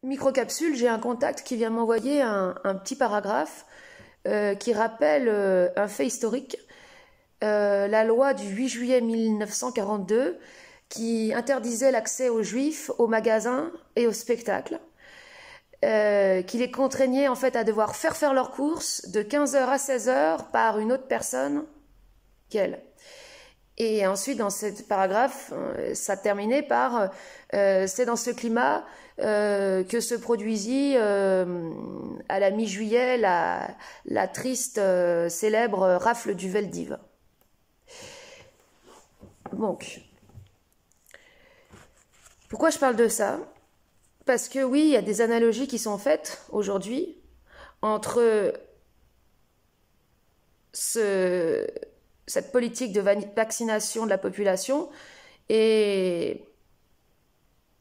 microcapsule, j'ai un contact qui vient m'envoyer un petit paragraphe qui rappelle un fait historique, la loi du 8 juillet 1942 qui interdisait l'accès aux juifs aux magasins et aux spectacles, qui les contraignait en fait à devoir faire leurs courses de 15 heures à 16 heures par une autre personne qu'elle. Et ensuite, dans ce paragraphe, ça terminait par c'est dans ce climat que se produisit à la mi-juillet la triste, célèbre rafle du Veldiv. Donc, pourquoi je parle de ça? Parce que oui, il y a des analogies qui sont faites aujourd'hui entre cette politique de vaccination de la population et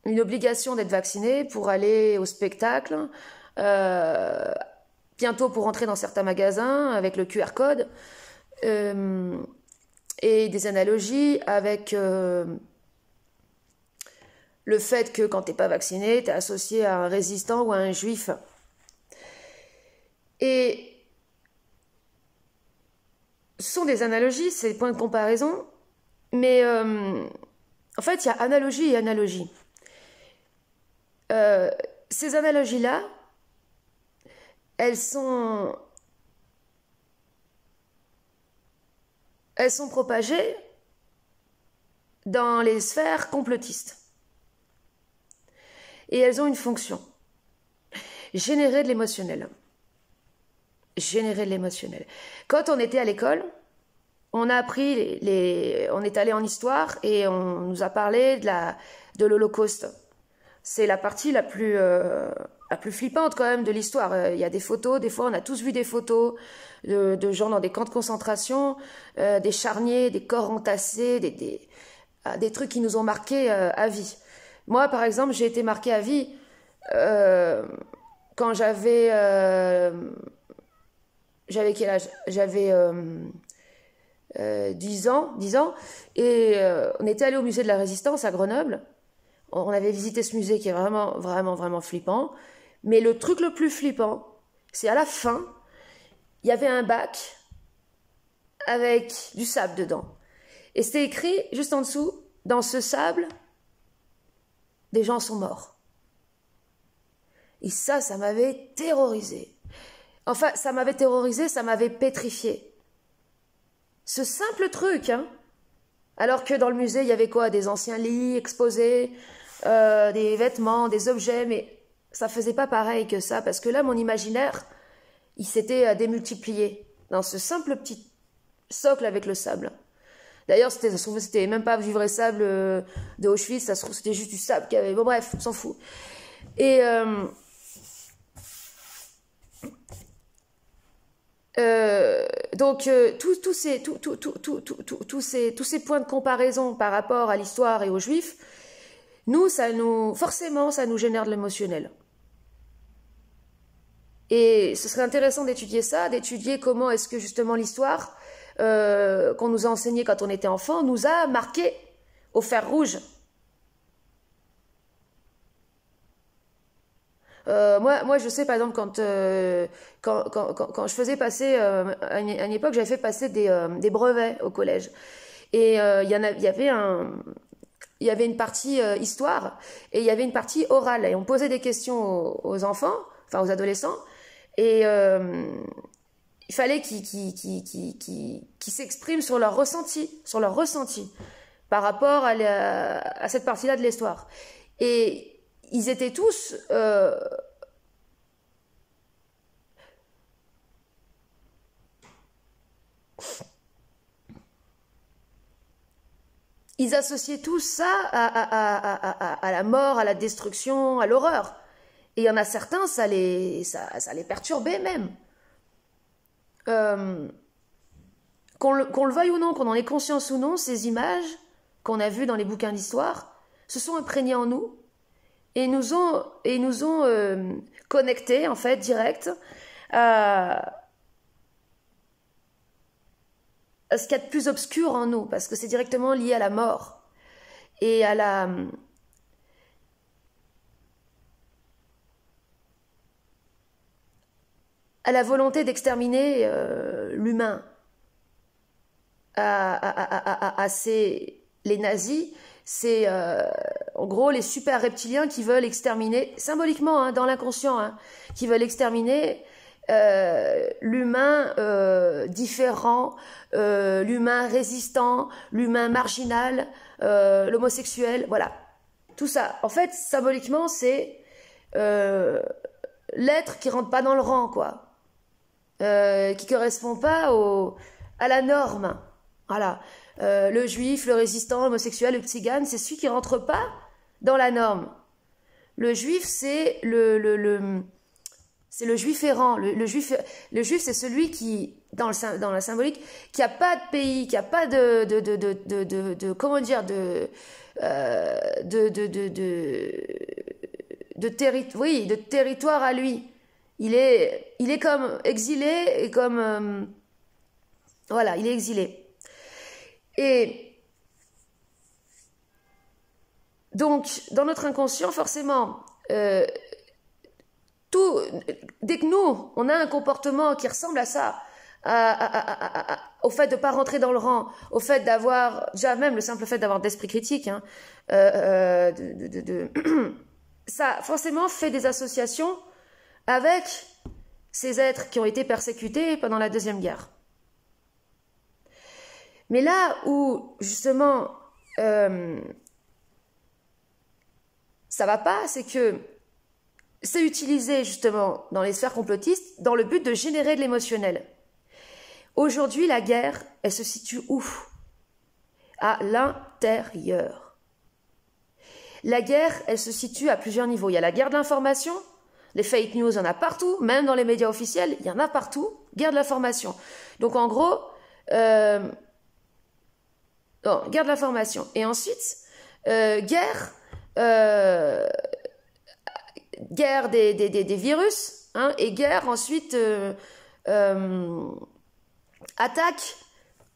une obligation d'être vacciné pour aller au spectacle, bientôt pour entrer dans certains magasins avec le QR code, et des analogies avec le fait que quand tu n'es pas vacciné, tu es associé à un résistant ou à un juif. Et ce sont des analogies, c'est des points de comparaison, mais en fait, il y a analogie et analogie. Ces analogies-là, elles sont propagées dans les sphères complotistes. Et elles ont une fonction. Générer de l'émotionnel. Générer de l'émotionnel. Quand on était à l'école, on a appris, on est allé en histoire et on nous a parlé de l'Holocauste. C'est la partie la plus flippante quand même de l'histoire. Il y a des photos, des fois on a tous vu des photos de gens dans des camps de concentration, des charniers, des corps entassés, des trucs qui nous ont marqués à vie. Moi par exemple, j'ai été marquée à vie quand j'avais quel âge? J'avais 10 ans, et on était allé au musée de la Résistance à Grenoble. On avait visité ce musée qui est vraiment, vraiment, vraiment flippant. Mais le truc le plus flippant, c'est à la fin, il y avait un bac avec du sable dedans. Et c'était écrit juste en dessous, dans ce sable, des gens sont morts. Et ça m'avait terrorisé. Enfin, ça m'avait terrorisé, ça m'avait pétrifié. Ce simple truc, hein. Alors que dans le musée, il y avait quoi? Des anciens lits exposés, des vêtements, des objets, mais ça faisait pas pareil que ça, parce que là, mon imaginaire, il s'était démultiplié dans ce simple petit socle avec le sable. D'ailleurs, ça se trouve, c'était même pas du vrai sable de Auschwitz, ça se trouve, c'était juste du sable qu'il y avait. Bon, bref, on s'en fout. Et donc, tous ces points de comparaison par rapport à l'histoire et aux Juifs, forcément, ça nous génère de l'émotionnel. Et ce serait intéressant d'étudier ça, d'étudier comment est-ce que justement l'histoire qu'on nous a enseignée quand on était enfant nous a marqué au fer rouge. Moi, je sais, par exemple, quand je faisais passer, à une époque, j'avais fait passer des brevets au collège. Et il y avait une partie histoire et il y avait une partie orale. Et on posait des questions aux enfants, enfin aux adolescents, et il fallait qu'ils s'expriment sur leur ressenti par rapport à cette partie-là de l'histoire. Et ils étaient tous ils associaient tout ça à la mort, à la destruction, à l'horreur. Et il y en a certains, ça les perturbait même. Qu'on le veuille ou non, qu'on en ait conscience ou non, ces images qu'on a vues dans les bouquins d'histoire se sont imprégnées en nous et nous ont connectés, en fait, direct à ce qu'il y a de plus obscur en nous, parce que c'est directement lié à la mort et à à la volonté d'exterminer l'humain, les nazis, c'est en gros les super reptiliens qui veulent exterminer, symboliquement, hein, dans l'inconscient, hein, qui veulent exterminer l'humain différent, l'humain résistant, l'humain marginal, l'homosexuel, voilà. Tout ça, en fait, symboliquement, c'est l'être qui rentre pas dans le rang, quoi, qui correspond pas à la norme. Voilà, le juif, le résistant, l'homosexuel, le tzigane, c'est celui qui rentre pas dans la norme. Le juif, c'est c'est le juif errant. Le juif, c'est celui qui, dans la symbolique, qui a pas de pays, qui a pas comment dire, de territoire à lui. Il est comme exilé et comme voilà, il est exilé. Et donc, dans notre inconscient, forcément, dès que nous, on a un comportement qui ressemble à ça, au fait de ne pas rentrer dans le rang, au fait d'avoir, déjà même le simple fait d'avoir d'esprit critique, hein, ça forcément fait des associations avec ces êtres qui ont été persécutés pendant la Deuxième Guerre. Mais là où, justement, ça va pas, c'est que c'est utilisé, justement, dans les sphères complotistes, dans le but de générer de l'émotionnel. Aujourd'hui, la guerre, elle se situe où? À l'intérieur. La guerre, elle se situe à plusieurs niveaux. Il y a la guerre de l'information, les fake news, il y en a partout, même dans les médias officiels, il y en a partout, guerre de l'information. Donc, en gros... guerre de l'information. Et ensuite, guerre des virus, hein, et guerre ensuite attaque,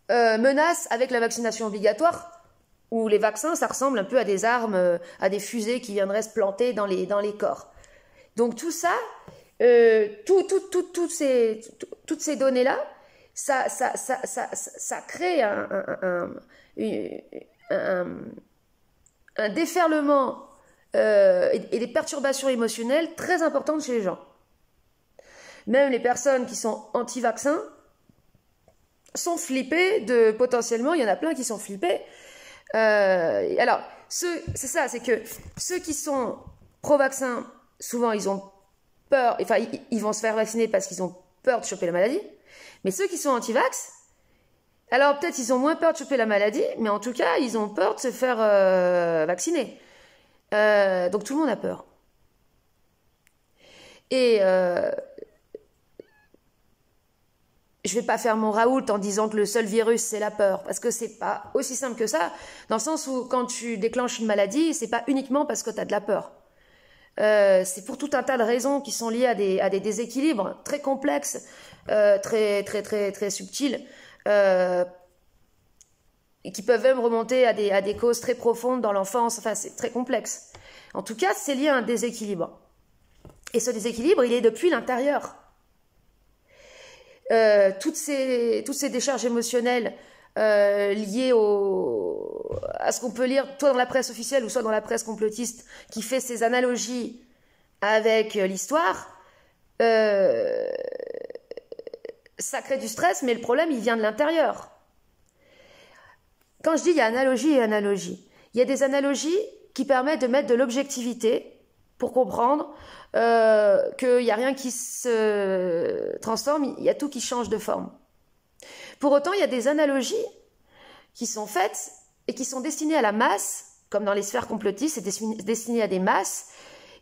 menace avec la vaccination obligatoire, où les vaccins, ça ressemble un peu à des armes, à des fusées qui viendraient se planter dans les corps. Donc tout ça, toutes ces données-là, ça crée un déferlement et des perturbations émotionnelles très importantes chez les gens. Même les personnes qui sont anti-vaccins sont flippées de potentiellement, il y en a plein qui sont flippés. Alors, c'est ça, c'est que ceux qui sont pro-vaccin, souvent ils ont peur, enfin ils vont se faire vacciner parce qu'ils ont peur de choper la maladie. Mais ceux qui sont anti-vax, alors peut-être ils ont moins peur de choper la maladie, mais en tout cas, ils ont peur de se faire vacciner. Donc tout le monde a peur. Et je vais pas faire mon Raoult en disant que le seul virus, c'est la peur, parce que c'est pas aussi simple que ça, dans le sens où quand tu déclenches une maladie, c'est pas uniquement parce que tu as de la peur. C'est pour tout un tas de raisons qui sont liées à des déséquilibres très complexes, très subtils, et qui peuvent même remonter à des causes très profondes dans l'enfance. Enfin, c'est très complexe. En tout cas, c'est lié à un déséquilibre. Et ce déséquilibre, il est depuis l'intérieur. Toutes ces décharges émotionnelles liées à ce qu'on peut lire, soit dans la presse officielle ou soit dans la presse complotiste, qui fait ces analogies avec l'histoire, ça crée du stress, mais le problème, il vient de l'intérieur. Quand je dis il y a analogie et analogie, il y a des analogies qui permettent de mettre de l'objectivité pour comprendre qu'il n'y a rien qui se transforme, il y a tout qui change de forme. Pour autant, il y a des analogies qui sont faites et qui sont destinées à la masse, comme dans les sphères complotistes, c'est destiné à des masses,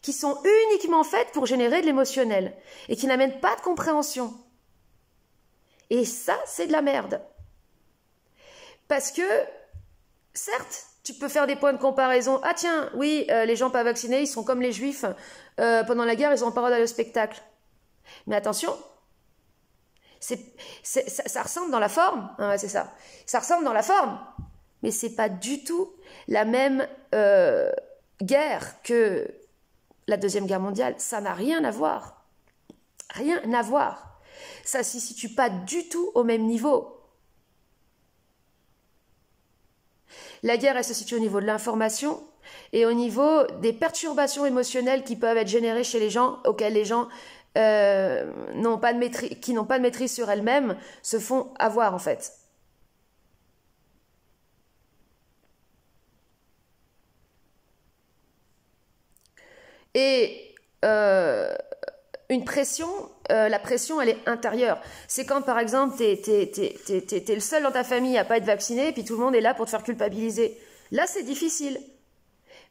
qui sont uniquement faites pour générer de l'émotionnel et qui n'amènent pas de compréhension. Et ça, c'est de la merde. Parce que, certes, tu peux faire des points de comparaison. Ah tiens, oui, les gens pas vaccinés, ils sont comme les juifs. Pendant la guerre, ils ont pas le droit d'aller au spectacle. Mais attention, ça ressemble dans la forme. Hein, c'est ça. Ça ressemble dans la forme. Mais c'est pas du tout la même guerre que la Deuxième Guerre mondiale. Ça n'a rien à voir. Rien à voir. Ça ne s'y situe pas du tout au même niveau. La guerre, elle se situe au niveau de l'information et au niveau des perturbations émotionnelles qui peuvent être générées chez les gens, auxquelles les gens n'ont pas de maîtrise sur elles-mêmes, se font avoir en fait. Et une pression, la pression, elle est intérieure. C'est quand, par exemple, t'es le seul dans ta famille à pas être vacciné, et puis tout le monde est là pour te faire culpabiliser. Là, c'est difficile.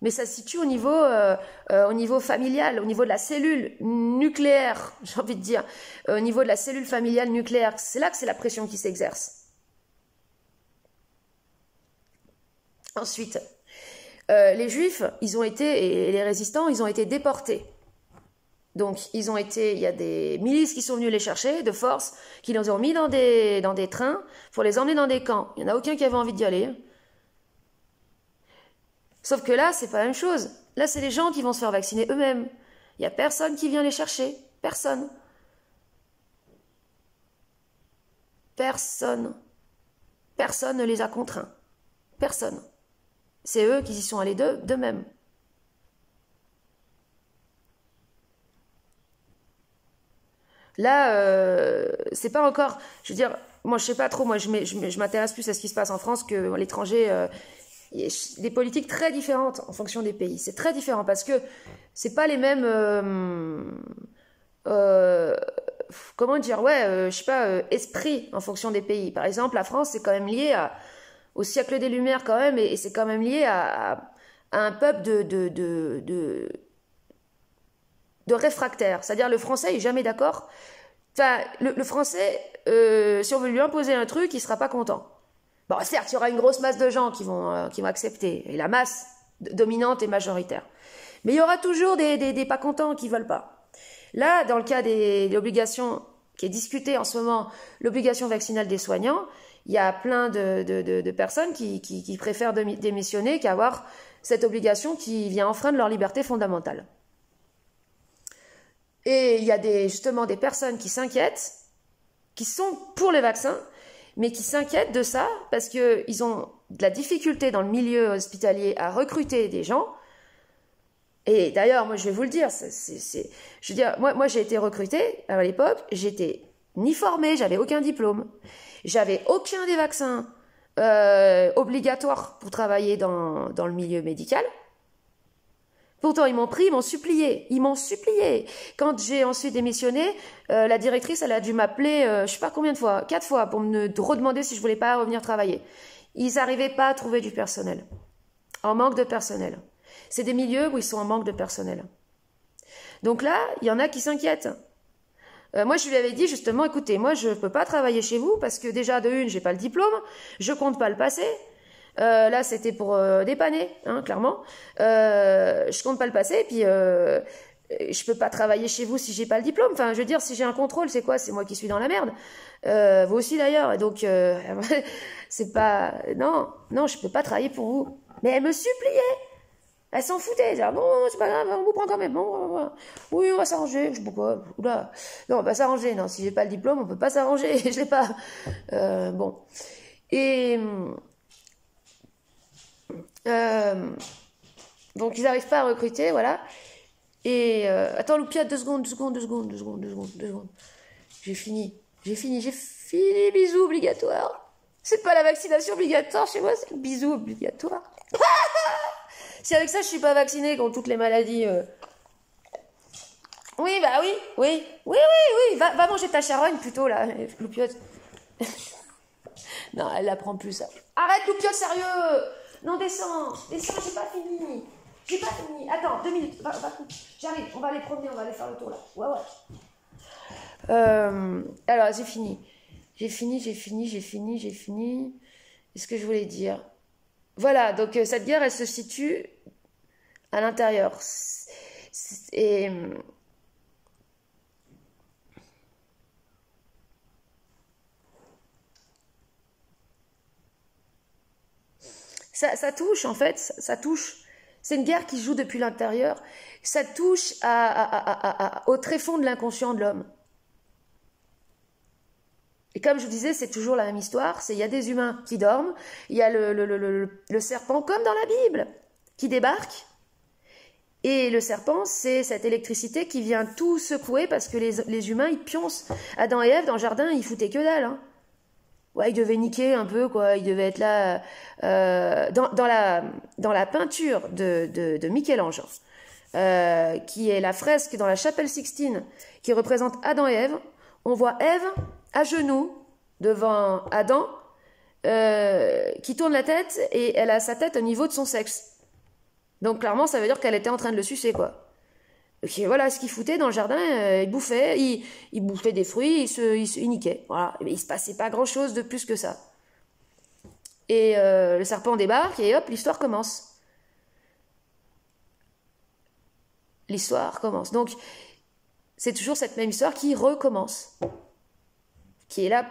Mais ça se situe au niveau familial, au niveau de la cellule nucléaire, j'ai envie de dire, au niveau de la cellule familiale nucléaire. C'est là que c'est la pression qui s'exerce. Ensuite, les Juifs, ils ont été, et les résistants, ils ont été déportés. Donc, il y a des milices qui sont venues les chercher de force, qui les ont mis dans des trains pour les emmener dans des camps. Il n'y en a aucun qui avait envie d'y aller. Sauf que là, c'est pas la même chose. Là, c'est les gens qui vont se faire vacciner eux-mêmes. Il n'y a personne qui vient les chercher. Personne. Personne. Personne ne les a contraints. Personne. C'est eux qui y sont allés d'eux-mêmes. Là, c'est pas encore... Je veux dire, moi, je sais pas trop. Moi, je m'intéresse plus à ce qui se passe en France que à l'étranger. Il y a des politiques très différentes en fonction des pays. C'est très différent parce que c'est pas les mêmes... comment dire, je sais pas, esprit en fonction des pays. Par exemple, la France, c'est quand même lié au siècle des Lumières quand même, et c'est quand même lié à un peuple de réfractaires. C'est-à-dire le français est jamais d'accord. Enfin, le français, si on veut lui imposer un truc, il sera pas content. Bon, certes, il y aura une grosse masse de gens qui vont accepter, et la masse dominante et majoritaire. Mais il y aura toujours des pas contents qui veulent pas. Là, dans le cas de l'obligation qui est discutée en ce moment, l'obligation vaccinale des soignants, il y a plein de personnes qui préfèrent démissionner qu'avoir cette obligation qui vient enfreindre leur liberté fondamentale. Et il y a justement des personnes qui s'inquiètent, qui sont pour les vaccins, mais qui s'inquiètent de ça parce qu'ils ont de la difficulté dans le milieu hospitalier à recruter des gens. Et d'ailleurs, moi, je vais vous le dire, je veux dire, moi, j'ai été recrutée à l'époque, j'étais ni formée, j'avais aucun diplôme, j'avais aucun des vaccins obligatoires pour travailler dans le milieu médical. Pourtant, ils m'ont pris, ils m'ont supplié. Quand j'ai ensuite démissionné, la directrice, elle a dû m'appeler, je sais pas combien de fois, 4 fois, pour me redemander si je voulais pas revenir travailler. Ils n'arrivaient pas à trouver du personnel. En manque de personnel. C'est des milieux où ils sont en manque de personnel. Donc là, il y en a qui s'inquiètent. Moi, je lui avais dit justement, écoutez, moi, je peux pas travailler chez vous parce que déjà, de une, j'ai pas le diplôme, je compte pas le passer. Là, c'était pour dépanner, hein, clairement. Je compte pas le passer, et puis je peux pas travailler chez vous si j'ai pas le diplôme. Enfin, je veux dire, si j'ai un contrôle, c'est quoi? C'est moi qui suis dans la merde. Vous aussi d'ailleurs. Et donc, c'est pas... Non, je peux pas travailler pour vous. Mais elle me suppliait. Elle s'en foutait. Elle disait, bon, c'est pas grave, on vous prend quand même. Bon, oui, on va s'arranger. Je sais pas quoi. Oula. Non, on va s'arranger. Non, si j'ai pas le diplôme, on peut pas s'arranger. Je l'ai pas. Bon. Et... donc ils n'arrivent pas à recruter, voilà. Et attends, Loupia, 2 secondes. J'ai fini, bisous obligatoire. C'est pas la vaccination obligatoire chez moi, c'est le bisou obligatoire. Si avec ça je suis pas vaccinée contre toutes les maladies. Oui, bah oui. Va manger ta charogne plutôt là, Loupiote. Non, elle la prend plus ça. Arrête, Loupiote, sérieux. Non, descends, j'ai pas fini. Attends, 2 minutes. J'arrive, on va aller promener, on va aller faire le tour là. Ouais. Alors, j'ai fini. Qu'est-ce que je voulais dire? Voilà, donc cette guerre, elle se situe à l'intérieur. Et... Ça touche, en fait, ça touche. C'est une guerre qui se joue depuis l'intérieur. Ça touche au tréfonds de l'inconscient de l'homme. Et comme je vous disais, c'est toujours la même histoire. Il y a des humains qui dorment, il y a le serpent, comme dans la Bible, qui débarque. Et le serpent, c'est cette électricité qui vient tout secouer parce que les humains, ils pioncent. Adam et Ève, dans le jardin, ils foutaient que dalle. Hein. Ouais, ils devaient niquer un peu, quoi. Ils devaient être là. Dans la peinture de Michel-Ange, qui est la fresque dans la chapelle Sixtine, qui représente Adam et Ève, on voit Ève à genoux devant Adam, qui tourne la tête et elle a sa tête au niveau de son sexe. Donc clairement, ça veut dire qu'elle était en train de le sucer, quoi. Et voilà ce qu'il foutait dans le jardin, il bouffait, il bouffait des fruits, il niquait. Voilà. Mais il se passait pas grand-chose de plus que ça. Et le serpent débarque et hop, l'histoire commence. L'histoire commence. Donc, c'est toujours cette même histoire qui recommence. Qui est là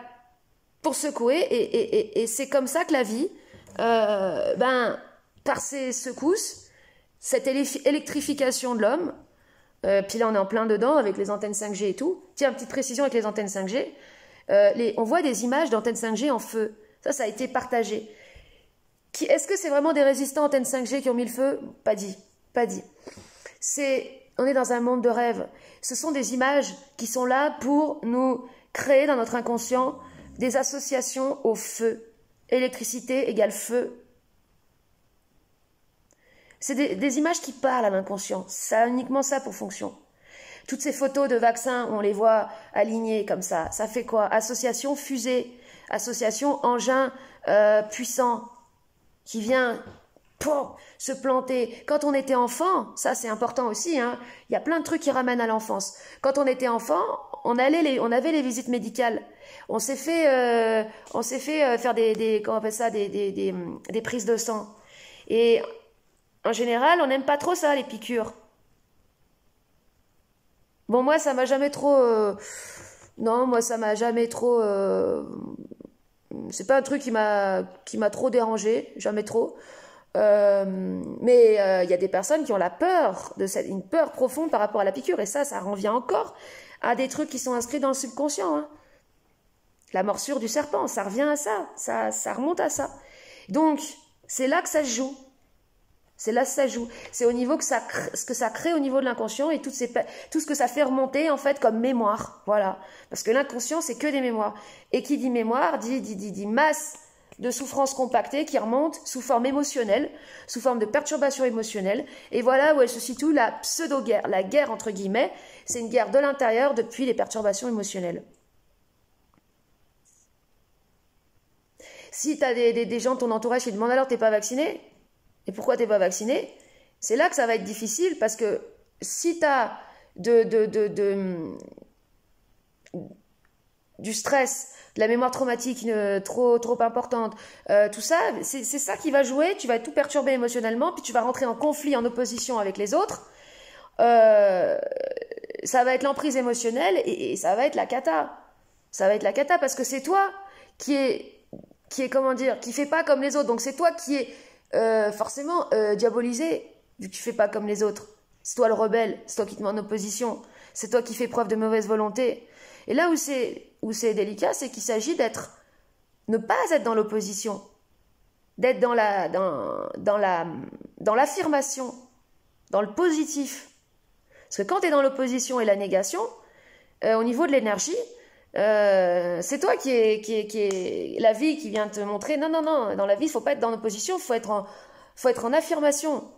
pour secouer. Et c'est comme ça que la vie, par ces secousses, cette électrification de l'homme, puis là on est en plein dedans avec les antennes 5G et tout. Tiens, petite précision avec les antennes 5G. On voit des images d'antennes 5G en feu. Ça a été partagé. Est-ce que c'est vraiment des résistants antennes 5G qui ont mis le feu? Pas dit. Pas dit. On est dans un monde de rêve. Ce sont des images qui sont là pour nous créer dans notre inconscient des associations au feu. Électricité égale feu. C'est des images qui parlent à l'inconscient. Ça a uniquement ça pour fonction. Toutes ces photos de vaccins, on les voit alignées comme ça. Ça fait quoi? Association fusée, association engin puissant qui vient se planter. Quand on était enfant, ça c'est important aussi, hein, il y a plein de trucs qui ramènent à l'enfance. Quand on était enfant, on avait les visites médicales. On s'est fait faire comment on appelle ça, des prises de sang. Et en général, on n'aime pas trop ça, les piqûres. Bon, moi, ça m'a jamais trop... Non, moi, ça m'a jamais trop... C'est pas un truc qui m'a trop dérangé, jamais trop. Mais il y a des personnes qui ont la peur, une peur profonde par rapport à la piqûre. Et ça renvient encore à des trucs qui sont inscrits dans le subconscient. Hein. La morsure du serpent, ça revient à ça. Ça remonte à ça. Donc, c'est là que ça se joue. C'est là que ça joue. C'est au niveau ce que ça crée au niveau de l'inconscient et tout ce que ça fait remonter en fait comme mémoire. Voilà. Parce que l'inconscient, c'est que des mémoires. Et qui dit mémoire dit masse de souffrances compactées qui remontent sous forme émotionnelle, sous forme de perturbation émotionnelle. Et voilà où elle se situe la pseudo-guerre. La guerre, entre guillemets, c'est une guerre de l'intérieur depuis les perturbations émotionnelles. Si tu as des gens de ton entourage qui demandent alors t'es pas vacciné? Et pourquoi t'es pas vacciné? C'est là que ça va être difficile parce que si tu as du stress, de la mémoire traumatique trop importante, tout ça, c'est ça qui va jouer. Tu vas être tout perturbé émotionnellement, puis tu vas rentrer en conflit, en opposition avec les autres. Ça va être l'emprise émotionnelle et ça va être la cata. Ça va être la cata parce que c'est toi qui est comment dire, qui fait pas comme les autres. Donc c'est toi qui est forcément diabolisé, vu que tu fais pas comme les autres. C'est toi le rebelle, c'est toi qui te mets en opposition, c'est toi qui fais preuve de mauvaise volonté. Et là où c'est délicat, c'est qu'il s'agit ne pas être dans l'opposition, d'être dans l'affirmation, dans le positif. Parce que quand tu es dans l'opposition et la négation, au niveau de l'énergie, c'est toi qui est la vie qui vient te montrer non, dans la vie il faut pas être dans l'opposition, faut être en affirmation.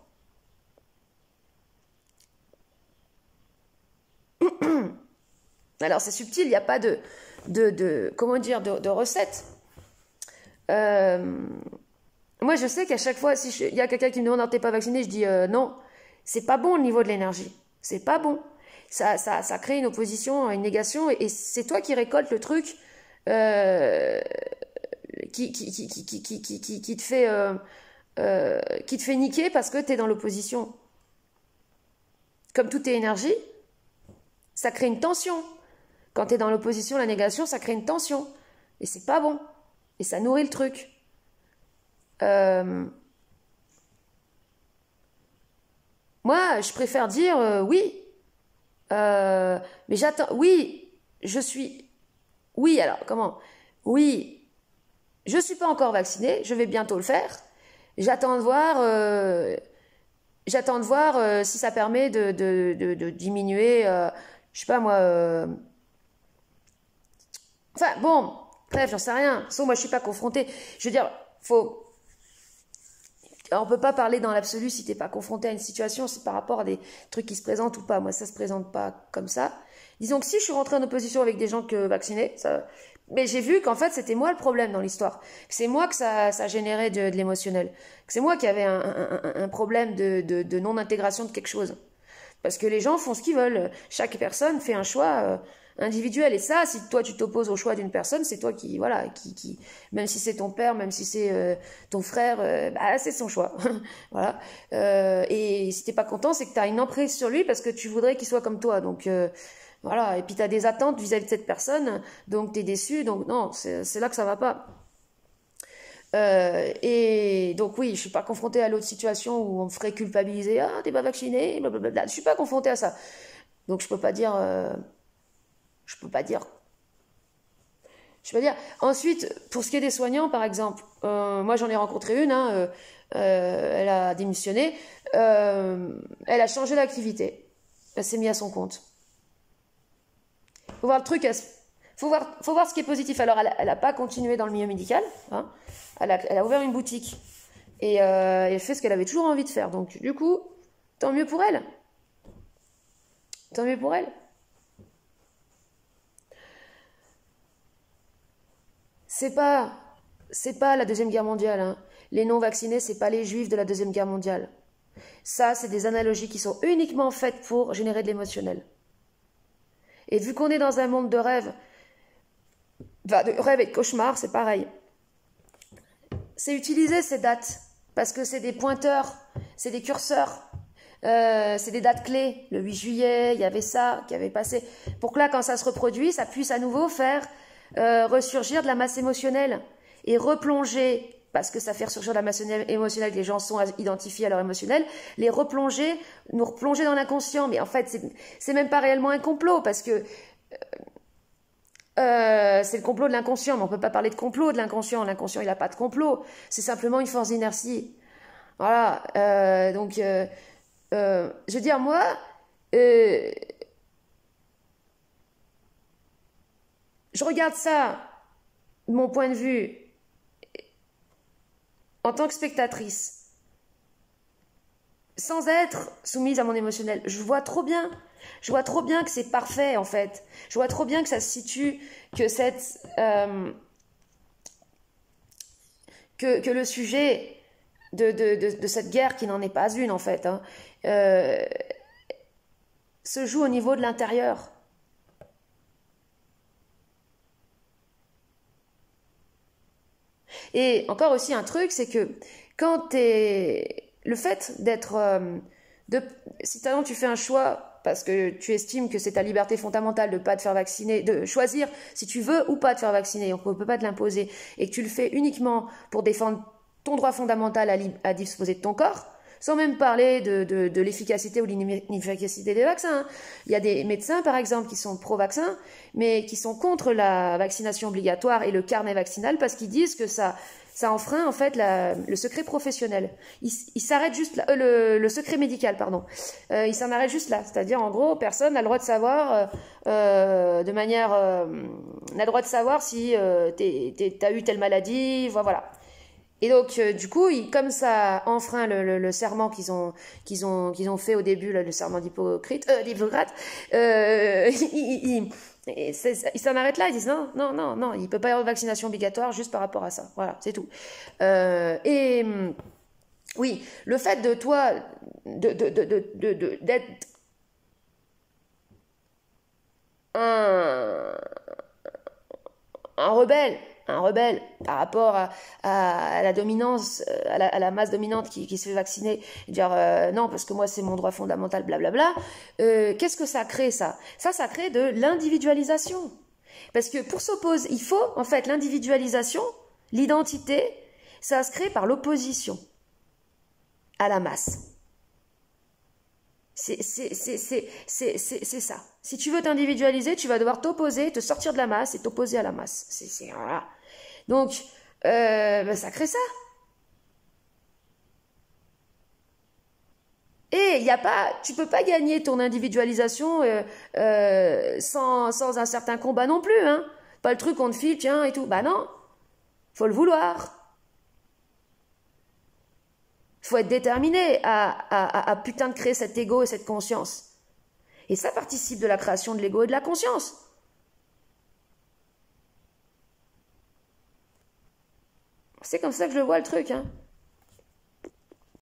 Alors c'est subtil, il n'y a pas de recette. Moi je sais qu'à chaque fois si il y a quelqu'un qui me demande non, t'es pas vacciné, je dis non, c'est pas bon au niveau de l'énergie, c'est pas bon. Ça crée une opposition, une négation, et c'est toi qui récoltes le truc qui te fait niquer parce que tu es dans l'opposition. Comme toute énergie, ça crée une tension. Quand tu es dans l'opposition, la négation, ça crée une tension. Et c'est pas bon. Et ça nourrit le truc. Moi, je préfère dire oui. Mais j'attends. Oui, je suis. Oui, alors, comment? oui, je ne suis pas encore vaccinée, je vais bientôt le faire. J'attends de voir si ça permet de diminuer, je sais pas moi. Enfin bon, bref, j'en sais rien. Sauf moi, je suis pas confrontée. Je veux dire, on peut pas parler dans l'absolu si t'es pas confronté à une situation, c'est par rapport à des trucs qui se présentent ou pas. Moi, ça se présente pas comme ça. Disons que si je suis rentrée en opposition avec des gens que vaccinés, mais j'ai vu qu'en fait c'était moi le problème dans l'histoire. C'est moi que ça générait de l'émotionnel. Que c'est moi qui avais un problème de non-intégration de quelque chose. Parce que les gens font ce qu'ils veulent. Chaque personne fait un choix individuel. Et ça, si toi tu t'opposes au choix d'une personne, c'est toi qui, voilà, même si c'est ton père, même si c'est ton frère, bah, c'est son choix. Voilà. Et si t'es pas content, c'est que t'as une emprise sur lui parce que tu voudrais qu'il soit comme toi. Donc, voilà. Et puis t'as des attentes vis-à-vis de cette personne, donc t'es déçu. Donc non, c'est là que ça va pas. Et donc oui, je suis pas confrontée à l'autre situation où on me ferait culpabiliser. Ah, t'es pas vacciné, blablabla. Je suis pas confrontée à ça. Donc je peux pas dire. Je peux pas dire. Je peux pas dire. Ensuite, pour ce qui est des soignants, par exemple, moi j'en ai rencontré une. Hein, elle a démissionné. Elle a changé d'activité. Elle s'est mise à son compte. Faut voir le truc. Faut voir ce qui est positif. Alors, elle a pas continué dans le milieu médical. Hein. Elle a ouvert une boutique. Et elle fait ce qu'elle avait toujours envie de faire. Donc, du coup, tant mieux pour elle. Tant mieux pour elle. C'est pas la Deuxième Guerre mondiale. Hein. Les non-vaccinés, c'est pas les juifs de la Deuxième Guerre mondiale. Ça, c'est des analogies qui sont uniquement faites pour générer de l'émotionnel. Et vu qu'on est dans un monde de rêve, de rêve et de cauchemar, c'est pareil. C'est utiliser ces dates, parce que c'est des pointeurs, c'est des curseurs, c'est des dates clés. Le 8 juillet, il y avait ça qui avait passé. Pour que là, quand ça se reproduit, ça puisse à nouveau faire ressurgir de la masse émotionnelle et replonger, parce que ça fait ressurgir de la masse émotionnelle, que les gens sont identifiés à leur émotionnel, les replonger, nous replonger dans l'inconscient. Mais en fait, c'est même pas réellement un complot, parce que c'est le complot de l'inconscient, mais on peut pas parler de complot de l'inconscient. L'inconscient, il n'a pas de complot. C'est simplement une force d'inertie. Voilà. Je veux dire, moi, je regarde ça, de mon point de vue, en tant que spectatrice, sans être soumise à mon émotionnel. Je vois trop bien que c'est parfait, en fait. Je vois trop bien que ça se situe, que le sujet de cette guerre, qui n'en est pas une, en fait, hein, se joue au niveau de l'intérieur. Et encore aussi un truc, c'est que quand le fait d'être... si par exemple tu fais un choix parce que tu estimes que c'est ta liberté fondamentale de ne pas te faire vacciner, de choisir si tu veux ou pas te faire vacciner, on ne peut pas te l'imposer, et que tu le fais uniquement pour défendre ton droit fondamental à disposer de ton corps, sans même parler de l'efficacité ou de l'inefficacité des vaccins. Il y a des médecins, par exemple, qui sont pro-vaccins, mais qui sont contre la vaccination obligatoire et le carnet vaccinal parce qu'ils disent que ça enfreint en fait le secret professionnel. Il s'arrête juste là, le secret médical, pardon. Il s'en arrête juste là, c'est-à-dire en gros, personne n'a le droit de savoir n'a le droit de savoir si t'as eu telle maladie, voilà. Et donc, du coup, comme ça enfreint le serment qu'ils ont fait au début, là, le serment d'Hippocrate, il s'en arrête là. Ils disent non, il peut pas y avoir de vaccination obligatoire juste par rapport à ça. Voilà, c'est tout. Oui, le fait de toi d'être un rebelle par rapport à la dominance, à la masse dominante qui se fait vacciner, et dire non parce que moi c'est mon droit fondamental, blablabla. Qu'est-ce que ça crée ça crée de l'individualisation. Parce que pour s'opposer, il faut en fait l'individualisation, l'identité, ça se crée par l'opposition à la masse. C'est ça. Si tu veux t'individualiser, tu vas devoir t'opposer, te sortir de la masse et t'opposer à la masse. Voilà. Donc, ça crée ça. Et tu peux pas gagner ton individualisation sans un certain combat non plus, hein. Pas le truc qu'on te file, tiens, et tout. Bah non, faut le vouloir. Faut être déterminé à putain de créer cet ego et cette conscience. Et ça participe de la création de l'ego et de la conscience. C'est comme ça que je vois le truc, hein.